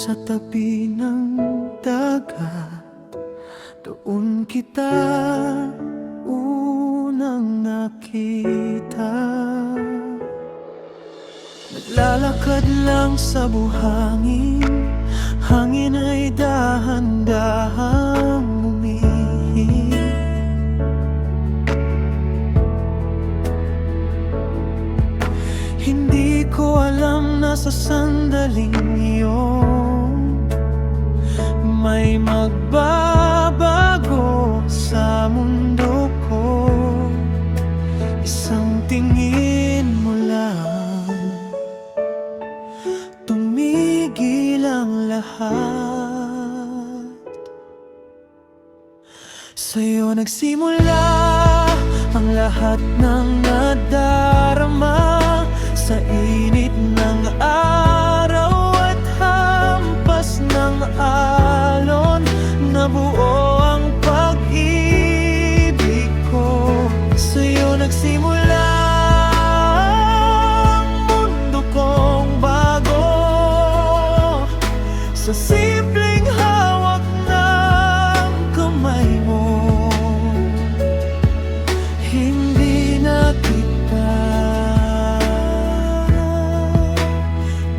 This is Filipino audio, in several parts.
sa tabi ng dagat. Doon kita unang nakita. Naglalakad lang sa buhangin, hangin ay dahan-dahang umihip. Hindi ko alam na sa sandaling iyon may magbabago sa mundo ko. Isang tingin mo lang, tumigil ang lahat. Sa'yo nagsimula ang lahat ng nadarama. Sa init ng araw at hampas ng alon, nabuo ang pag-ibig ko. Sa'yo nagsimula ang mundo kong bago. Sa simpleng hawak ng kamay mo, hindi na kita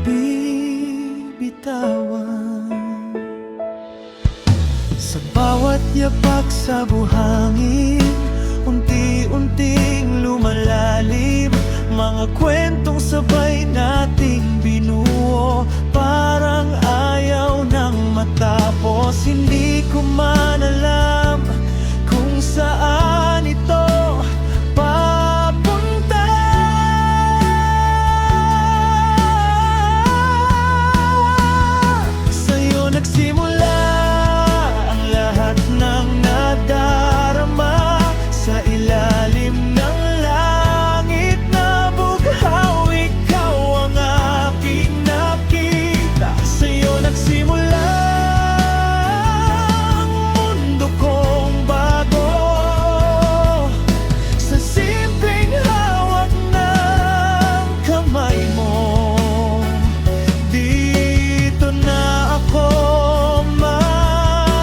bibitawan. Sa bawat yapak sa buhangin, unti-unting lumalalim mga kwentong sabay nating binuo. Parang ayaw nang matapos, hindi ko man alam kung saan ito papunta. Sa'yo nagsimula ang lahat ng nadarama. Sa ilalim ng langit na bughaw, ikaw ang aking nakita. Sa'yo nagsimula ang mundo kong bago. Sa simpleng hawak ng kamay mo, dito na ako manatili.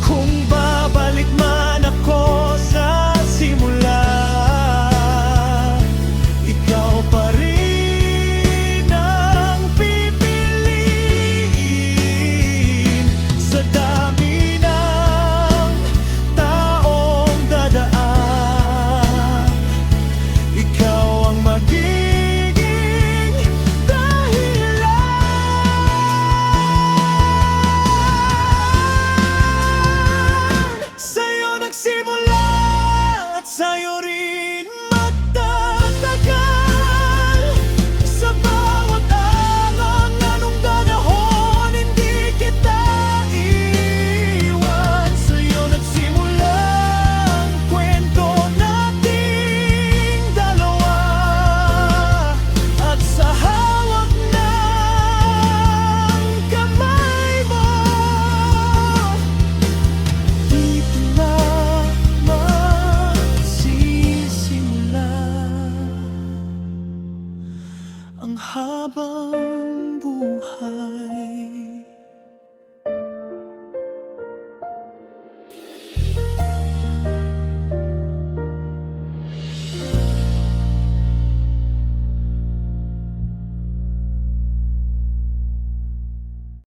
Kung babalik man ako sa simula, ikaw pa rin ang pipiliin. Sa dami ng taong dadaan, ikaw ang magiging dahilan. Sa'yo nagsimula at sa'yo rin magtatagal. Sa bawat alon, anong ganahon, hindi kita iwan. Sa'yo nagsimula ang kwento nating dalawa. At sa hawak ng kamay mo, dito na magsisimula ang habang buhay.